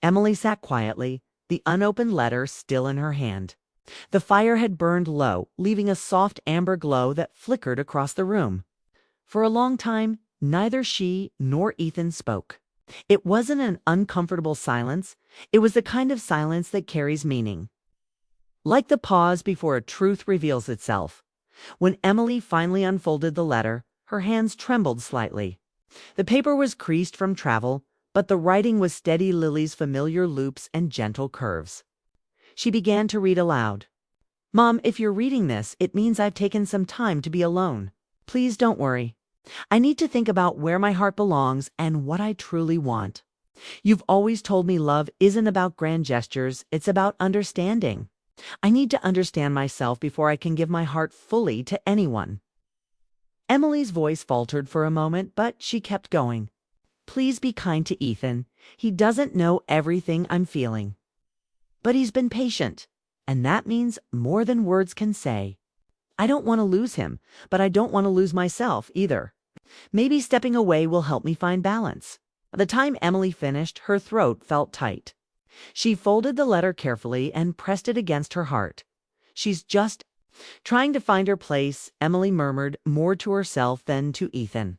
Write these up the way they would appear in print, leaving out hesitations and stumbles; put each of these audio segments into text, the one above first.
Emily sat quietly, the unopened letter still in her hand. The fire had burned low, leaving a soft amber glow that flickered across the room. For a long time, neither she nor Ethan spoke. It wasn't an uncomfortable silence, it was the kind of silence that carries meaning. Like the pause before a truth reveals itself. When Emily finally unfolded the letter, her hands trembled slightly. The paper was creased from travel, but the writing was steady Lily's familiar loops and gentle curves. She began to read aloud. "Mom, if you're reading this, it means I've taken some time to be alone. Please don't worry. I need to think about where my heart belongs and what I truly want. You've always told me love isn't about grand gestures, it's about understanding. I need to understand myself before I can give my heart fully to anyone." Emily's voice faltered for a moment, but she kept going. "Please be kind to Ethan. He doesn't know everything I'm feeling. But he's been patient, and that means more than words can say. I don't want to lose him, but I don't want to lose myself either. Maybe stepping away will help me find balance." By the time Emily finished, her throat felt tight. She folded the letter carefully and pressed it against her heart. "She's just trying to find her place," Emily murmured, more to herself than to Ethan.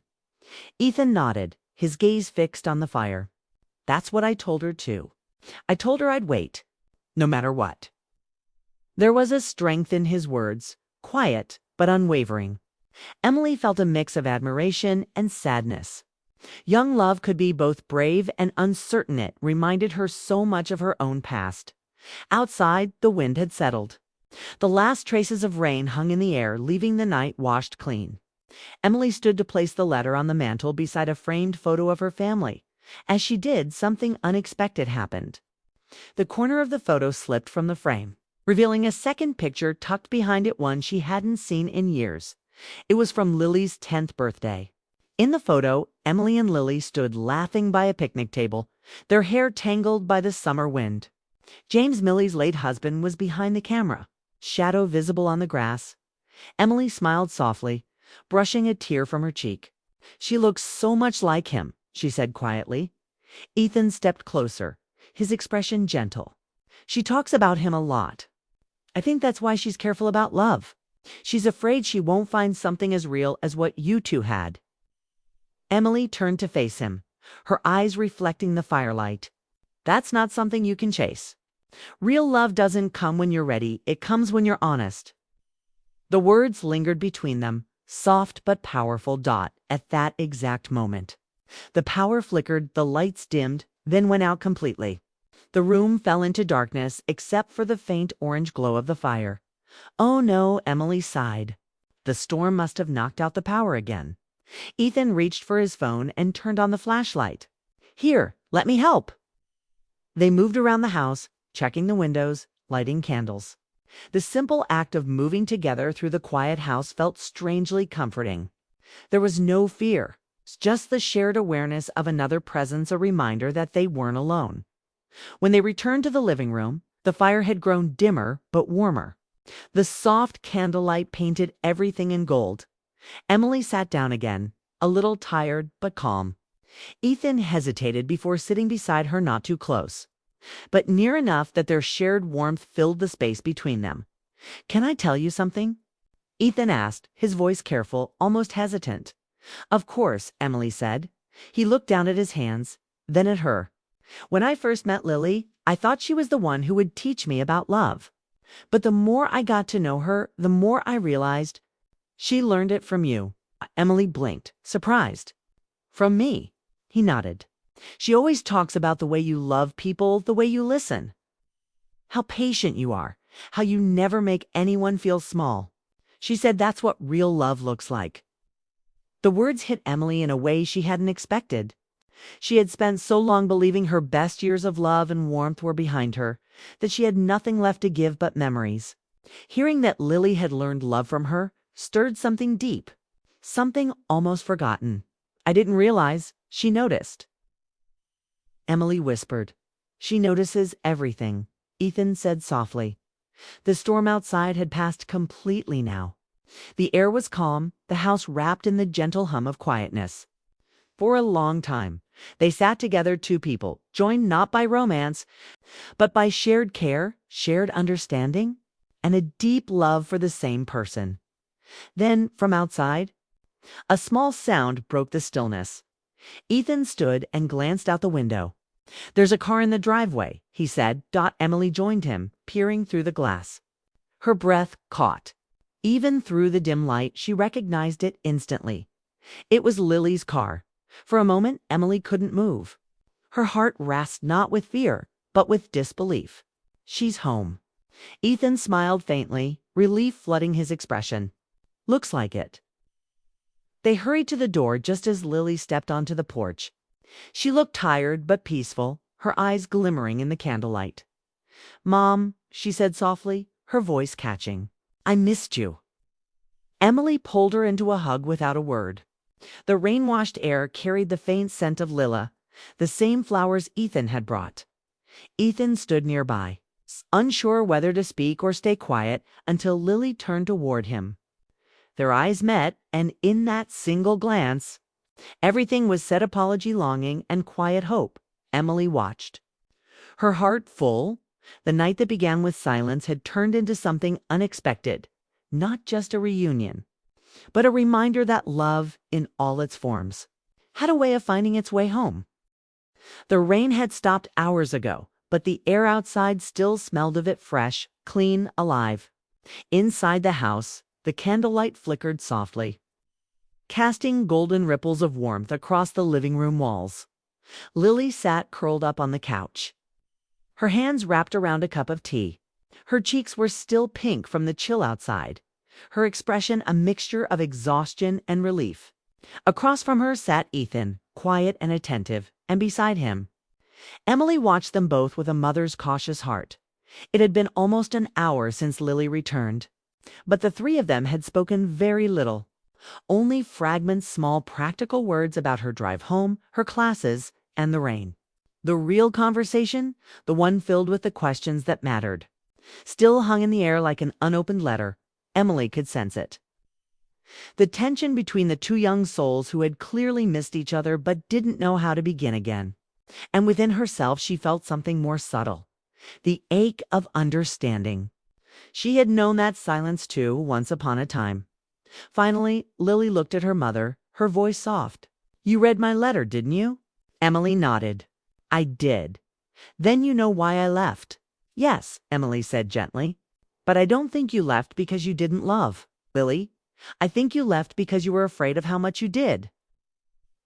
Ethan nodded, his gaze fixed on the fire. "That's what I told her too. I told her I'd wait, no matter what." There was a strength in his words, quiet but unwavering. Emily felt a mix of admiration and sadness. Young love could be both brave and uncertain. It reminded her so much of her own past. Outside, the wind had settled. The last traces of rain hung in the air, leaving the night washed clean. Emily stood to place the letter on the mantel beside a framed photo of her family. As she did, something unexpected happened. The corner of the photo slipped from the frame, revealing a second picture tucked behind it, one she hadn't seen in years. It was from Lily's 10th birthday. In the photo, Emily and Lily stood laughing by a picnic table, their hair tangled by the summer wind. James, Millie's late husband, was behind the camera, shadow visible on the grass. Emily smiled softly, brushing a tear from her cheek. "She looks so much like him," she said quietly. Ethan stepped closer, his expression gentle. "She talks about him a lot. I think that's why she's careful about love. She's afraid she won't find something as real as what you two had." Emily turned to face him, her eyes reflecting the firelight. "That's not something you can chase. Real love doesn't come when you're ready, it comes when you're honest." The words lingered between them, soft but powerful. At that exact moment, the power flickered, the lights dimmed, then went out completely. The room fell into darkness except for the faint orange glow of the fire. "Oh no," Emily sighed. "The storm must have knocked out the power again." Ethan reached for his phone and turned on the flashlight. "Here, let me help." They moved around the house, checking the windows, lighting candles. The simple act of moving together through the quiet house felt strangely comforting. There was no fear, just the shared awareness of another presence, a reminder that they weren't alone. When they returned to the living room, the fire had grown dimmer but warmer. The soft candlelight painted everything in gold. Emily sat down again, a little tired but calm. Ethan hesitated before sitting beside her, not too close, but near enough that their shared warmth filled the space between them. "Can I tell you something?" Ethan asked, his voice careful, almost hesitant. "Of course," Emily said. He looked down at his hands, then at her. "When I first met Lily, I thought she was the one who would teach me about love. But the more I got to know her, the more I realized she learned it from you." Emily blinked, surprised. "From me?" He nodded. "She always talks about the way you love people, the way you listen. How patient you are, how you never make anyone feel small. She said that's what real love looks like." The words hit Emily in a way she hadn't expected. She had spent so long believing her best years of love and warmth were behind her, that she had nothing left to give but memories. Hearing that Lily had learned love from her stirred something deep, something almost forgotten. "I didn't realize," she noticed. Emily whispered. "She notices everything," Ethan said softly. The storm outside had passed completely now. The air was calm, the house wrapped in the gentle hum of quietness. For a long time, They sat together, two people, joined not by romance, but by shared care, shared understanding, and a deep love for the same person. Then, from outside, a small sound broke the stillness. Ethan stood and glanced out the window. "There's a car in the driveway," he said. Emily joined him, peering through the glass. Her breath caught. Even through the dim light, she recognized it instantly. It was Lily's car. For a moment, Emily couldn't move. Her heart rasped not with fear, but with disbelief. She's home. Ethan smiled faintly, relief flooding his expression. "Looks like it." They hurried to the door just as Lily stepped onto the porch. She looked tired but peaceful, her eyes glimmering in the candlelight. "Mom," she said softly, her voice catching, "I missed you." Emily pulled her into a hug without a word. The rain-washed air carried the faint scent of lilac, the same flowers Ethan had brought. Ethan stood nearby, unsure whether to speak or stay quiet, until Lily turned toward him. Their eyes met, and in that single glance, everything was said apology, longing, and quiet hope. Emily watched. Her heart full, the night that began with silence had turned into something unexpected, not just a reunion, but a reminder that love, in all its forms, had a way of finding its way home. The rain had stopped hours ago, but the air outside still smelled of it, fresh, clean, alive. Inside the house, the candlelight flickered softly, casting golden ripples of warmth across the living room walls. Lily sat curled up on the couch, her hands wrapped around a cup of tea. Her cheeks were still pink from the chill outside, her expression a mixture of exhaustion and relief. Across from her sat Ethan, quiet and attentive, and beside him, Emily watched them both with a mother's cautious heart. It had been almost an hour since Lily returned, but the three of them had spoken very little. Only fragments, small practical words about her drive home, her classes, and the rain. The real conversation, the one filled with the questions that mattered, still hung in the air like an unopened letter. Emily could sense it. The tension between the two young souls who had clearly missed each other but didn't know how to begin again. And within herself she felt something more subtle, the ache of understanding. She had known that silence too, once upon a time. Finally, Lily looked at her mother, her voice soft. "You read my letter, didn't you?" Emily nodded. "I did." "Then you know why I left." "Yes," Emily said gently. "But I don't think you left because you didn't love, Lily. I think you left because you were afraid of how much you did."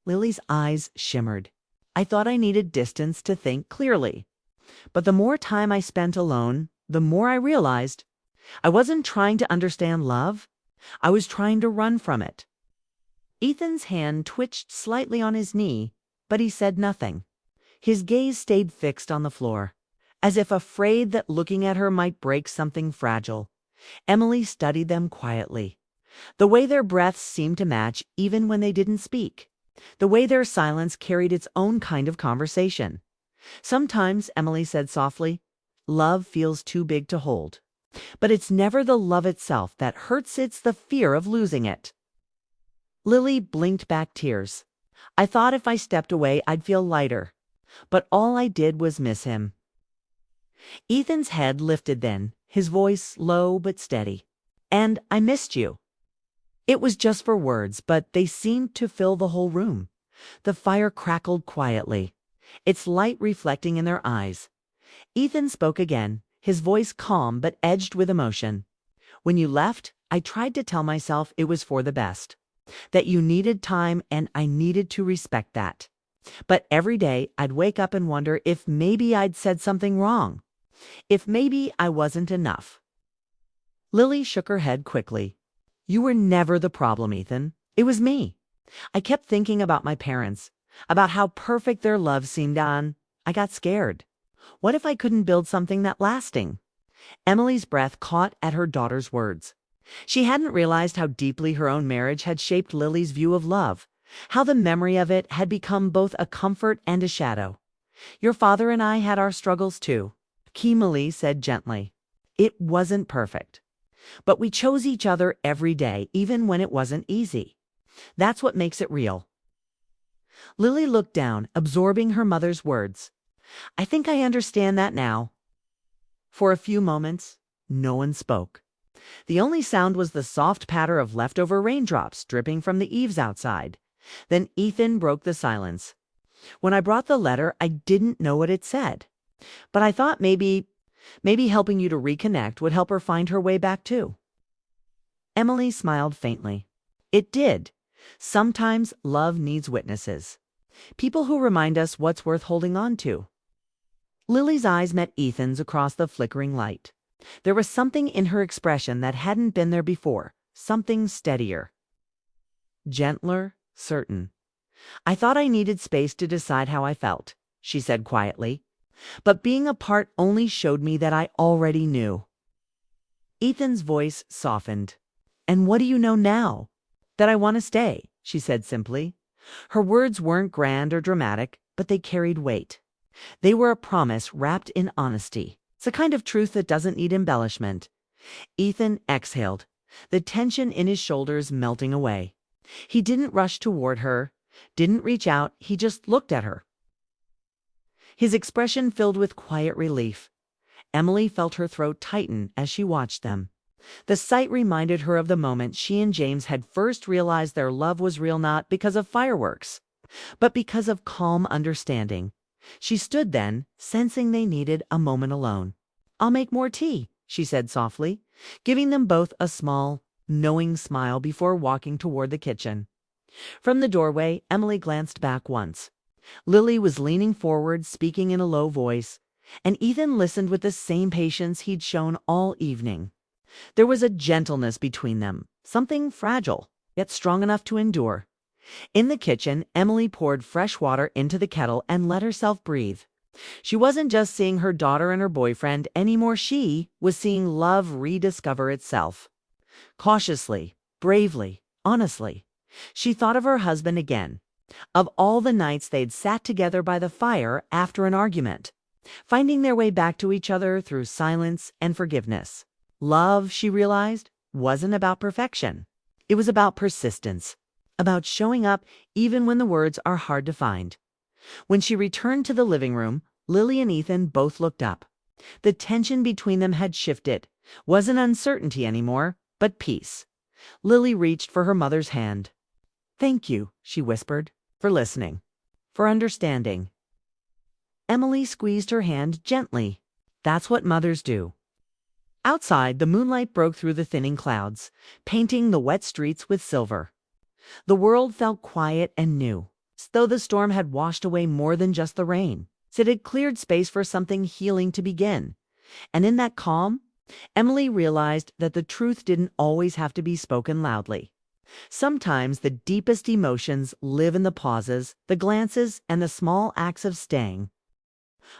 Lily's eyes shimmered. "I thought I needed distance to think clearly. But the more time I spent alone, the more I realized I wasn't trying to understand love. I was trying to run from it." Ethan's hand twitched slightly on his knee, but he said nothing. His gaze stayed fixed on the floor, as if afraid that looking at her might break something fragile. Emily studied them quietly. The way their breaths seemed to match even when they didn't speak. The way their silence carried its own kind of conversation. "Sometimes," Emily said softly, "love feels too big to hold. But it's never the love itself that hurts, it's the fear of losing it." Lily blinked back tears. "I thought if I stepped away I'd feel lighter. But all I did was miss him." Ethan's head lifted then, his voice low but steady. "And I missed you." It was just for words, but they seemed to fill the whole room. The fire crackled quietly, its light reflecting in their eyes. Ethan spoke again, his voice calm but edged with emotion. "When you left, I tried to tell myself it was for the best, that you needed time and I needed to respect that. But every day I'd wake up and wonder if maybe I'd said something wrong, if maybe I wasn't enough." Lily shook her head quickly. "You were never the problem, Ethan. It was me. I kept thinking about my parents, about how perfect their love seemed on. I got scared. What if I couldn't build something that lasting?" Emily's breath caught at her daughter's words. She hadn't realized how deeply her own marriage had shaped Lily's view of love, how the memory of it had become both a comfort and a shadow. "Your father and I had our struggles too," Emily said gently. "It wasn't perfect. But we chose each other every day, even when it wasn't easy. That's what makes it real." Lily looked down, absorbing her mother's words. I think I understand that now. For a few moments, no one spoke. The only sound was the soft patter of leftover raindrops dripping from the eaves outside. Then Ethan broke the silence. When I brought the letter, I didn't know what it said. But I thought maybe helping you to reconnect would help her find her way back too. Emily smiled faintly. It did. Sometimes love needs witnesses. People who remind us what's worth holding on to. Lily's eyes met Ethan's across the flickering light. There was something in her expression that hadn't been there before, something steadier. Gentler, certain. I thought I needed space to decide how I felt, she said quietly. But being apart only showed me that I already knew. Ethan's voice softened. And what do you know now? That I want to stay, she said simply. Her words weren't grand or dramatic, but they carried weight. They were a promise wrapped in honesty. It's a kind of truth that doesn't need embellishment. Ethan exhaled, the tension in his shoulders melting away. He didn't rush toward her, didn't reach out, he just looked at her. His expression filled with quiet relief. Emily felt her throat tighten as she watched them. The sight reminded her of the moment she and James had first realized their love was real, not because of fireworks, but because of calm understanding. She stood then, sensing they needed a moment alone. I'll make more tea, she said softly, giving them both a small, knowing smile before walking toward the kitchen. From the doorway, Emily glanced back once. Lily was leaning forward, speaking in a low voice, and Ethan listened with the same patience he'd shown all evening. There was a gentleness between them, something fragile, yet strong enough to endure. In the kitchen, Emily poured fresh water into the kettle and let herself breathe. She wasn't just seeing her daughter and her boyfriend anymore, she was seeing love rediscover itself. Cautiously, bravely, honestly, she thought of her husband again, of all the nights they'd sat together by the fire after an argument, finding their way back to each other through silence and forgiveness. Love, she realized, wasn't about perfection. It was about persistence, about showing up even when the words are hard to find. When she returned to the living room, Lily and Ethan both looked up. The tension between them had shifted, wasn't uncertainty anymore, but peace. Lily reached for her mother's hand. Thank you, she whispered, for listening, for understanding. Emily squeezed her hand gently. That's what mothers do. Outside, the moonlight broke through the thinning clouds, painting the wet streets with silver. The world felt quiet and new, as though the storm had washed away more than just the rain. It had cleared space for something healing to begin. And in that calm, Emily realized that the truth didn't always have to be spoken loudly. Sometimes the deepest emotions live in the pauses, the glances, and the small acts of staying.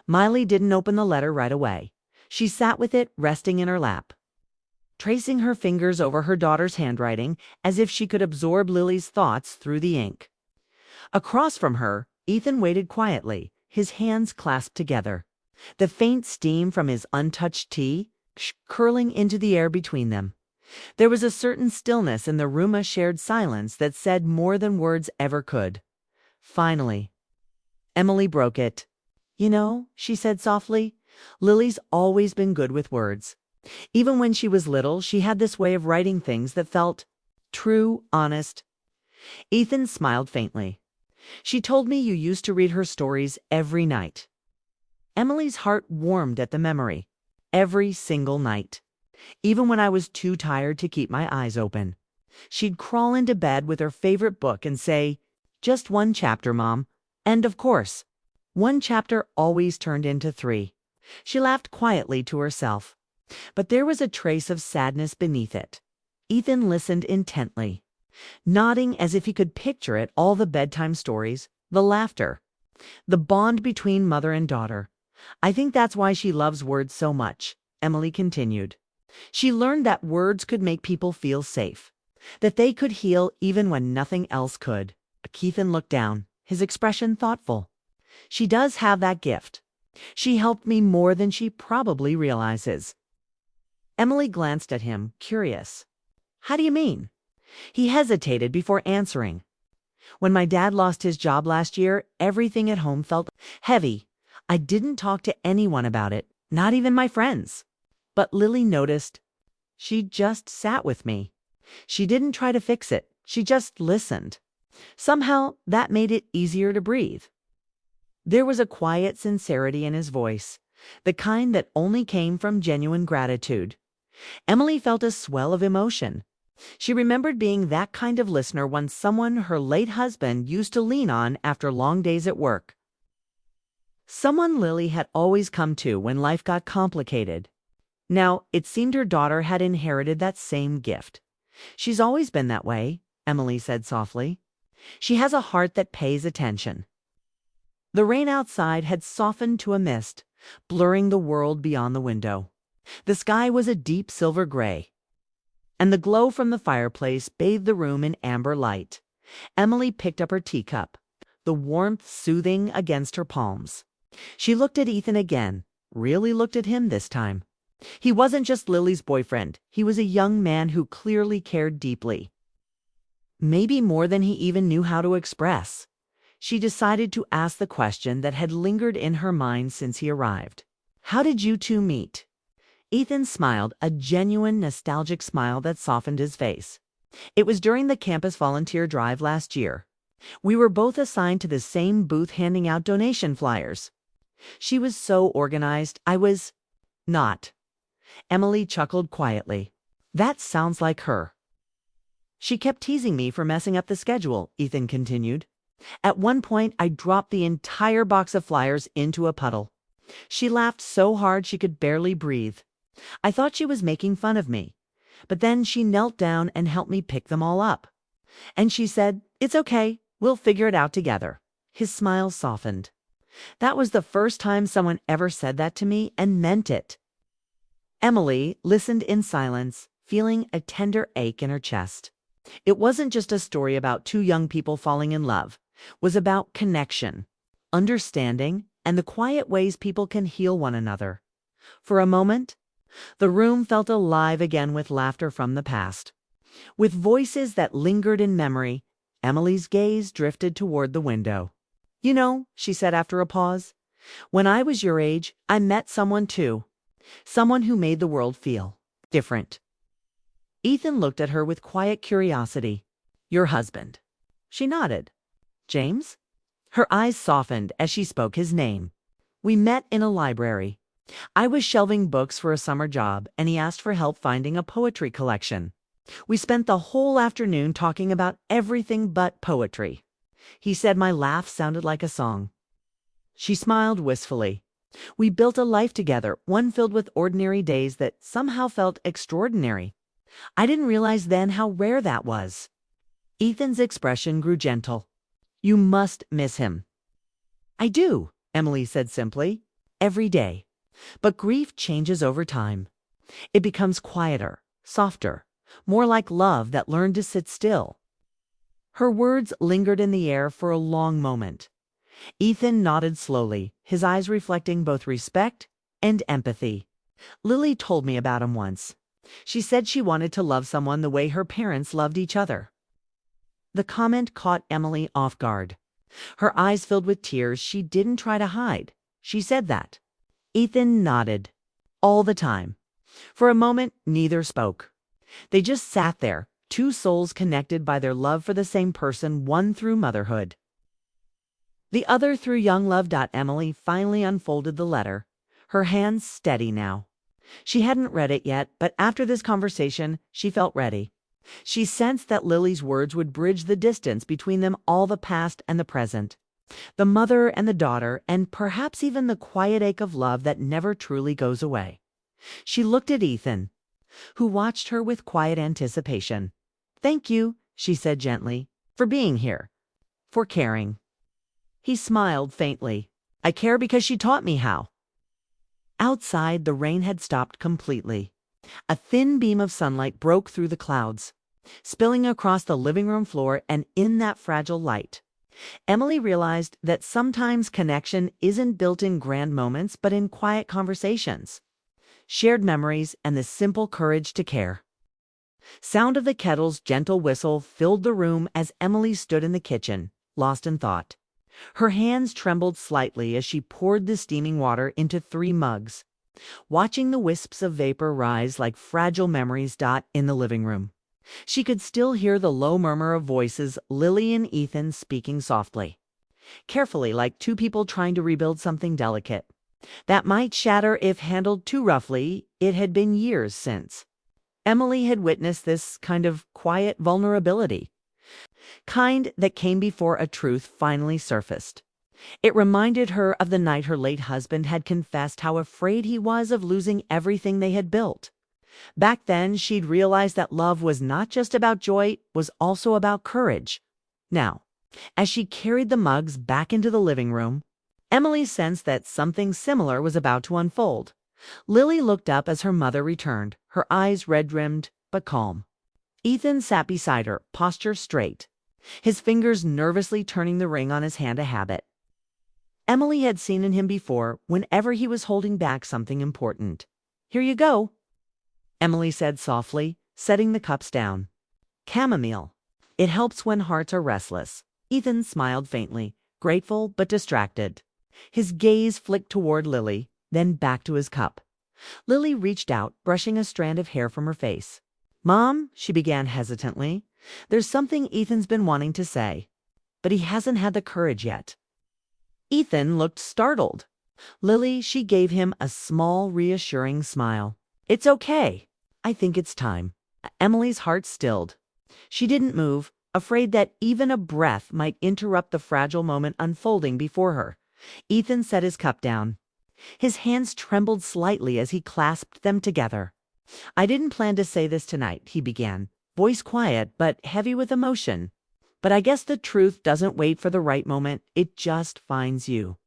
Miley didn't open the letter right away. She sat with it resting in her lap, tracing her fingers over her daughter's handwriting as if she could absorb Lily's thoughts through the ink. Across from her, Ethan waited quietly, his hands clasped together, the faint steam from his untouched tea curling into the air between them. There was a certain stillness in the room, a shared silence that said more than words ever could. Finally, Emily broke it. You know, she said softly, Lily's always been good with words. Even when she was little, she had this way of writing things that felt true, honest. Ethan smiled faintly. She told me you used to read her stories every night. Emily's heart warmed at the memory. Every single night. Even when I was too tired to keep my eyes open. She'd crawl into bed with her favorite book and say, "Just one chapter, Mom." And of course, one chapter always turned into 3. She laughed quietly to herself. But there was a trace of sadness beneath it. Ethan listened intently, nodding as if he could picture it, all the bedtime stories, the laughter, the bond between mother and daughter. I think that's why she loves words so much, Emily continued. She learned that words could make people feel safe, that they could heal even when nothing else could. Ethan looked down, his expression thoughtful. She does have that gift. She helped me more than she probably realizes. Emily glanced at him, curious. How do you mean? He hesitated before answering. When my dad lost his job last year, everything at home felt heavy. I didn't talk to anyone about it, not even my friends. But Lily noticed. She just sat with me. She didn't try to fix it. She just listened. Somehow, that made it easier to breathe. There was a quiet sincerity in his voice, the kind that only came from genuine gratitude. Emily felt a swell of emotion. She remembered being that kind of listener when someone her late husband used to lean on after long days at work. Someone Lily had always come to when life got complicated. Now, it seemed her daughter had inherited that same gift. She's always been that way, Emily said softly. She has a heart that pays attention. The rain outside had softened to a mist, blurring the world beyond the window. The sky was a deep silver gray, and the glow from the fireplace bathed the room in amber light. Emily picked up her teacup, the warmth soothing against her palms. She looked at Ethan again, really looked at him this time. He wasn't just Lily's boyfriend. He was a young man who clearly cared deeply. Maybe more than he even knew how to express. She decided to ask the question that had lingered in her mind since he arrived. How did you two meet? Ethan smiled, a genuine nostalgic smile that softened his face. It was during the campus volunteer drive last year. We were both assigned to the same booth handing out donation flyers. She was so organized, I was not. Emily chuckled quietly. That sounds like her. She kept teasing me for messing up the schedule, Ethan continued. At one point, I dropped the entire box of flyers into a puddle. She laughed so hard she could barely breathe. I thought she was making fun of me, but then she knelt down and helped me pick them all up. And she said, "It's okay, we'll figure it out together." His smile softened. That was the first time someone ever said that to me and meant it. Emily listened in silence, feeling a tender ache in her chest. It wasn't just a story about two young people falling in love. It was about connection, understanding, and the quiet ways people can heal one another. For a moment, the room felt alive again with laughter from the past. With voices that lingered in memory, Emily's gaze drifted toward the window. "You know," she said after a pause, "when I was your age, I met someone too. Someone who made the world feel different." Ethan looked at her with quiet curiosity. "Your husband?" She nodded. "James?" Her eyes softened as she spoke his name. "We met in a library. I was shelving books for a summer job, and he asked for help finding a poetry collection. We spent the whole afternoon talking about everything but poetry. He said my laugh sounded like a song." She smiled wistfully. "We built a life together, one filled with ordinary days that somehow felt extraordinary. I didn't realize then how rare that was." Ethan's expression grew gentle. "You must miss him." "I do," Emily said simply. "Every day. But grief changes over time. It becomes quieter, softer, more like love that learned to sit still." Her words lingered in the air for a long moment. Ethan nodded slowly, his eyes reflecting both respect and empathy. "Lily told me about him once. She said she wanted to love someone the way her parents loved each other." The comment caught Emily off guard. Her eyes filled with tears she didn't try to hide. She said that. Ethan nodded. All the time. For a moment, neither spoke. They just sat there, two souls connected by their love for the same person, one through motherhood, the other through young love. Emily finally unfolded the letter, her hands steady now. She hadn't read it yet, but after this conversation, she felt ready. She sensed that Lily's words would bridge the distance between them, all the past and the present, the mother and the daughter, and perhaps even the quiet ache of love that never truly goes away. She looked at Ethan, who watched her with quiet anticipation. "Thank you," she said gently, "for being here, for caring." He smiled faintly. "I care because she taught me how." Outside, the rain had stopped completely. A thin beam of sunlight broke through the clouds, spilling across the living room floor, and in that fragile light, Emily realized that sometimes connection isn't built in grand moments, but in quiet conversations, shared memories, and the simple courage to care. Sound of the kettle's gentle whistle filled the room as Emily stood in the kitchen, lost in thought. Her hands trembled slightly as she poured the steaming water into 3 mugs, watching the wisps of vapor rise like fragile memories in the living room. She could still hear the low murmur of voices, Lily and Ethan speaking softly, carefully, like 2 people trying to rebuild something delicate that might shatter if handled too roughly. It had been years since Emily had witnessed this kind of quiet vulnerability, kind that came before a truth finally surfaced. It reminded her of the night her late husband had confessed how afraid he was of losing everything they had built. Back then, she'd realized that love was not just about joy, was also about courage. Now, as she carried the mugs back into the living room, Emily sensed that something similar was about to unfold. Lily looked up as her mother returned, her eyes red-rimmed but calm. Ethan sat beside her, posture straight, his fingers nervously turning the ring on his hand a habit Emily had seen in him before whenever he was holding back something important. "Here you go," Emily said softly, setting the cups down. "Chamomile. It helps when hearts are restless." Ethan smiled faintly, grateful but distracted. His gaze flicked toward Lily, then back to his cup. Lily reached out, brushing a strand of hair from her face. "Mom," she began hesitantly, "there's something Ethan's been wanting to say, but he hasn't had the courage yet." Ethan looked startled. Lily, she gave him a small, reassuring smile. "It's okay. I think it's time." Emily's heart stilled. She didn't move, afraid that even a breath might interrupt the fragile moment unfolding before her. Ethan set his cup down. His hands trembled slightly as he clasped them together. "I didn't plan to say this tonight," he began, voice quiet but heavy with emotion. "But I guess the truth doesn't wait for the right moment, it just finds you."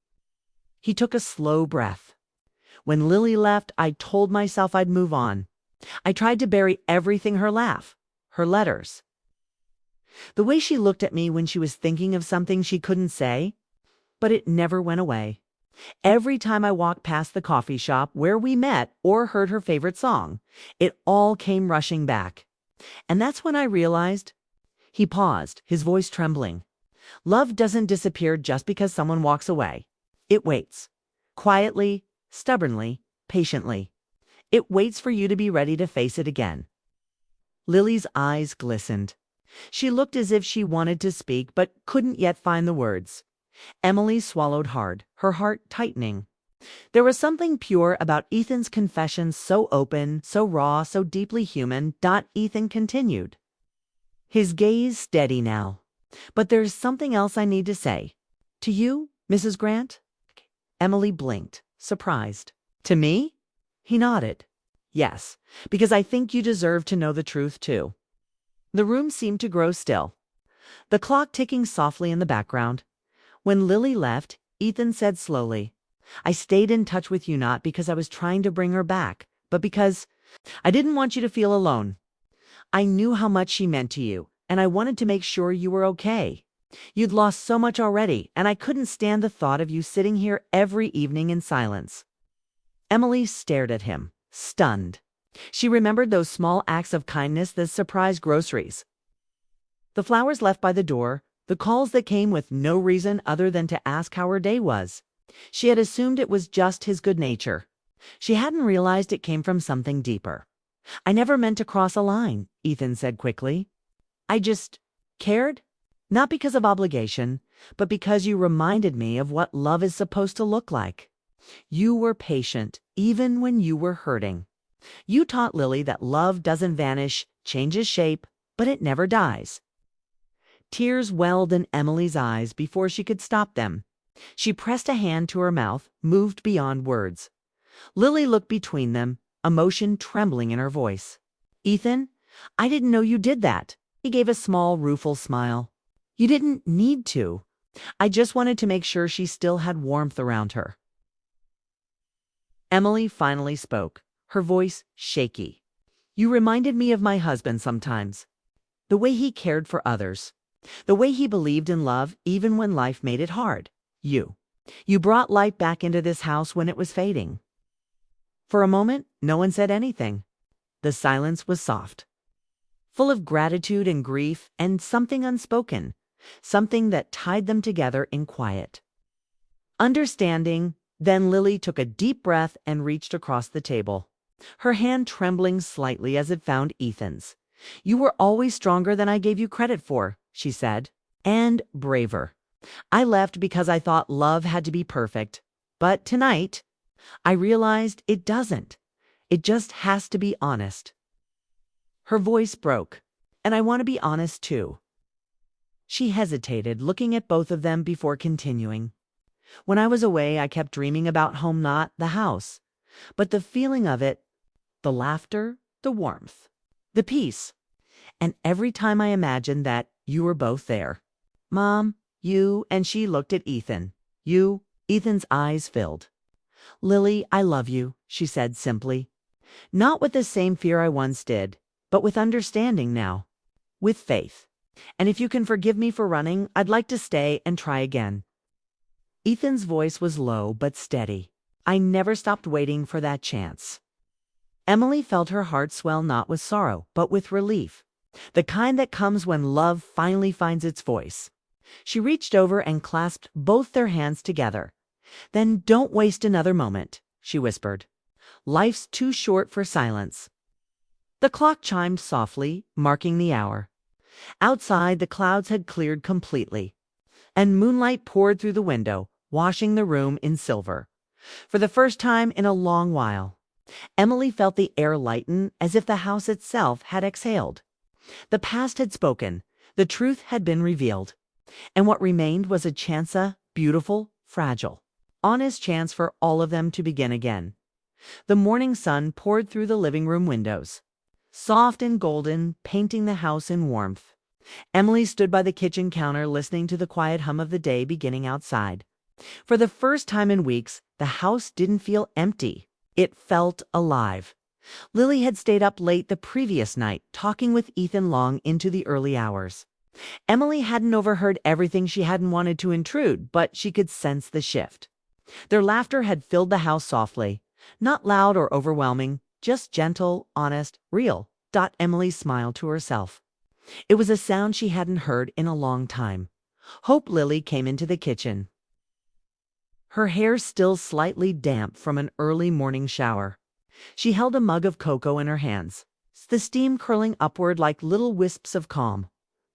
He took a slow breath. "When Lily left, I told myself I'd move on. I tried to bury everything, her laugh, her letters, the way she looked at me when she was thinking of something she couldn't say. But it never went away. Every time I walked past the coffee shop where we met or heard her favorite song, it all came rushing back. And that's when I realized." He paused, his voice trembling. "Love doesn't disappear just because someone walks away. It waits. Quietly, stubbornly, patiently. It waits for you to be ready to face it again." Lily's eyes glistened. She looked as if she wanted to speak but couldn't yet find the words. Emily swallowed hard, her heart tightening. There was something pure about Ethan's confession, so open, so raw, so deeply human. Ethan continued, his gaze steady now. "But there's something else I need to say. To you, Mrs. Grant?" Emily blinked, surprised. "To me?" He nodded. "Yes, because I think you deserve to know the truth too." The room seemed to grow still, the clock ticking softly in the background. When Lily left, Ethan said slowly, "I stayed in touch with you not because I was trying to bring her back, but because I didn't want you to feel alone. I knew how much she meant to you, and I wanted to make sure you were okay. You'd lost so much already, and I couldn't stand the thought of you sitting here every evening in silence." Emily stared at him, stunned. She remembered those small acts of kindness, the surprise groceries, the flowers left by the door, the calls that came with no reason other than to ask how her day was. She had assumed it was just his good nature. She hadn't realized it came from something deeper. "I never meant to cross a line," Ethan said quickly. "I just cared, not because of obligation, but because you reminded me of what love is supposed to look like. You were patient, even when you were hurting. You taught Lily that love doesn't vanish, changes shape, but it never dies." Tears welled in Emily's eyes before she could stop them. She pressed a hand to her mouth, moved beyond words. Lily looked between them, emotion trembling in her voice. "Ethan, I didn't know you did that." He gave a small, rueful smile. "You didn't need to. I just wanted to make sure she still had warmth around her." Emily finally spoke, her voice shaky. "You reminded me of my husband sometimes. The way he cared for others. The way he believed in love even when life made it hard. You brought life back into this house when it was fading." For a moment, no one said anything. The silence was soft. full of gratitude and grief and something unspoken, something that tied them together in quiet. Understanding, then Lily took a deep breath and reached across the table, her hand trembling slightly as it found Ethan's. "You were always stronger than I gave you credit for," she said, "and braver. I left because I thought love had to be perfect. But tonight, I realized it doesn't. It just has to be honest." Her voice broke. "And I want to be honest, too." She hesitated, looking at both of them before continuing. "When I was away, I kept dreaming about home, not the house, but the feeling of it, the laughter, the warmth, the peace. And every time I imagined that you were both there. Mom, you," and she looked at Ethan. "You." Ethan's eyes filled. "Lily, I love you," she said simply. "Not with the same fear I once did, but with understanding now. With faith. And if you can forgive me for running, I'd like to stay and try again." Ethan's voice was low but steady. "I never stopped waiting for that chance." Emily felt her heart swell not with sorrow, but with relief. The kind that comes when love finally finds its voice. She reached over and clasped both their hands together. "Then don't waste another moment," she whispered. "Life's too short for silence." The clock chimed softly, marking the hour. Outside, the clouds had cleared completely, and moonlight poured through the window, washing the room in silver. For the first time in a long while, Emily felt the air lighten as if the house itself had exhaled. The past had spoken, the truth had been revealed, and what remained was a chance, a beautiful, fragile, honest chance for all of them to begin again. The morning sun poured through the living room windows, soft and golden, painting the house in warmth. Emily stood by the kitchen counter listening to the quiet hum of the day beginning outside. For the first time in weeks, the house didn't feel empty. It felt alive. Lily had stayed up late the previous night, talking with Ethan long into the early hours. Emily hadn't overheard everything she hadn't wanted to intrude, but she could sense the shift. Their laughter had filled the house softly, not loud or overwhelming, just gentle, honest, real. Emily smiled to herself. It was a sound she hadn't heard in a long time. Hope Lily came into the kitchen, her hair still slightly damp from an early morning shower. She held a mug of cocoa in her hands, the steam curling upward like little wisps of calm.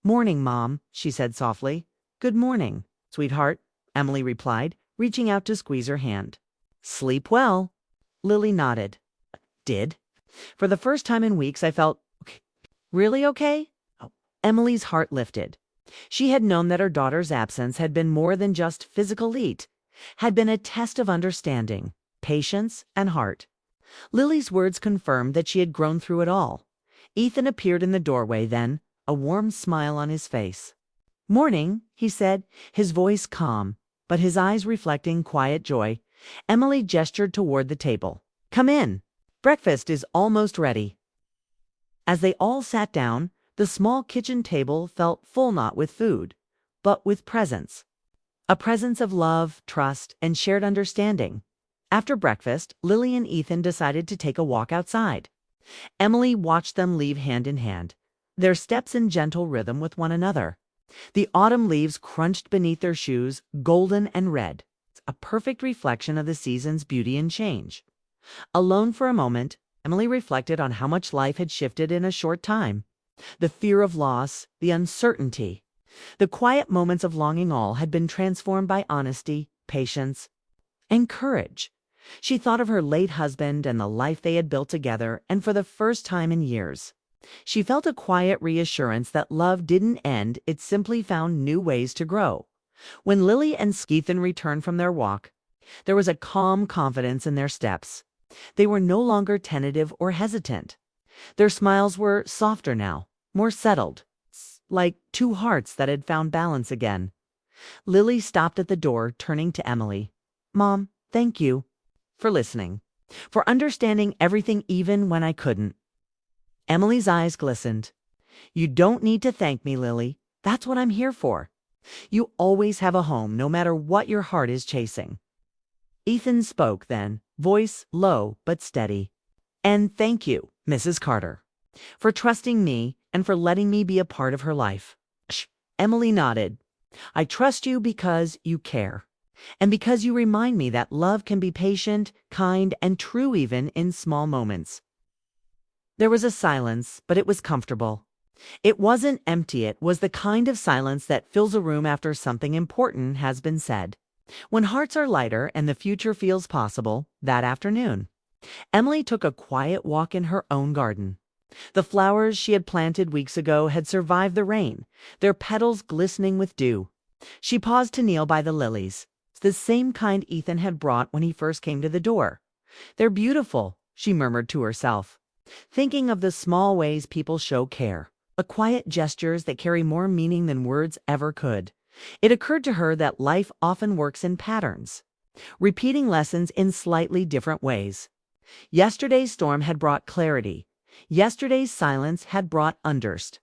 "Morning, Mom," she said softly. "Good morning, sweetheart," Emily replied, reaching out to squeeze her hand. "Sleep well." Lily nodded. "Did. For the first time in weeks, I felt really okay." Emily's heart lifted. She had known that her daughter's absence had been more than just physical need, had been a test of understanding, patience, and heart. Lily's words confirmed that she had grown through it all. Ethan appeared in the doorway then, a warm smile on his face. "Morning," he said, his voice calm, but his eyes reflecting quiet joy. Emily gestured toward the table. "Come in. Breakfast is almost ready." As they all sat down, the small kitchen table felt full not with food, but with presence. A presence of love, trust, and shared understanding. After breakfast, Lily and Ethan decided to take a walk outside. Emily watched them leave hand in hand, their steps in gentle rhythm with one another. The autumn leaves crunched beneath their shoes, golden and red, a perfect reflection of the season's beauty and change. Alone for a moment, Emily reflected on how much life had shifted in a short time. The fear of loss, the uncertainty, the quiet moments of longing, all had been transformed by honesty, patience, and courage. She thought of her late husband and the life they had built together, and for the first time in years, she felt a quiet reassurance that love didn't end, it simply found new ways to grow. When Lily and Ethan returned from their walk, there was a calm confidence in their steps. They were no longer tentative or hesitant. Their smiles were softer now, more settled, like two hearts that had found balance again. Lily stopped at the door, turning to Emily. "Mom, thank you for listening, for understanding everything even when I couldn't." Emily's eyes glistened. "You don't need to thank me, Lily. That's what I'm here for. You always have a home, no matter what your heart is chasing." Ethan spoke then, voice low but steady. "And thank you, Mrs. Carter, for trusting me and for letting me be a part of her life. Emily nodded. I trust you because you care, and because you remind me that love can be patient, kind, and true even in small moments. There was a silence, but it was comfortable. It wasn't empty, it was the kind of silence that fills a room after something important has been said. When hearts are lighter and the future feels possible, that afternoon, Emily took a quiet walk in her own garden. The flowers she had planted weeks ago had survived the rain, their petals glistening with dew. She paused to kneel by the lilies, the same kind Ethan had brought when he first came to the door. They're beautiful, she murmured to herself, thinking of the small ways people show care, the quiet gestures that carry more meaning than words ever could. It occurred to her that life often works in patterns, repeating lessons in slightly different ways. Yesterday's storm had brought clarity. Yesterday's silence had brought underst.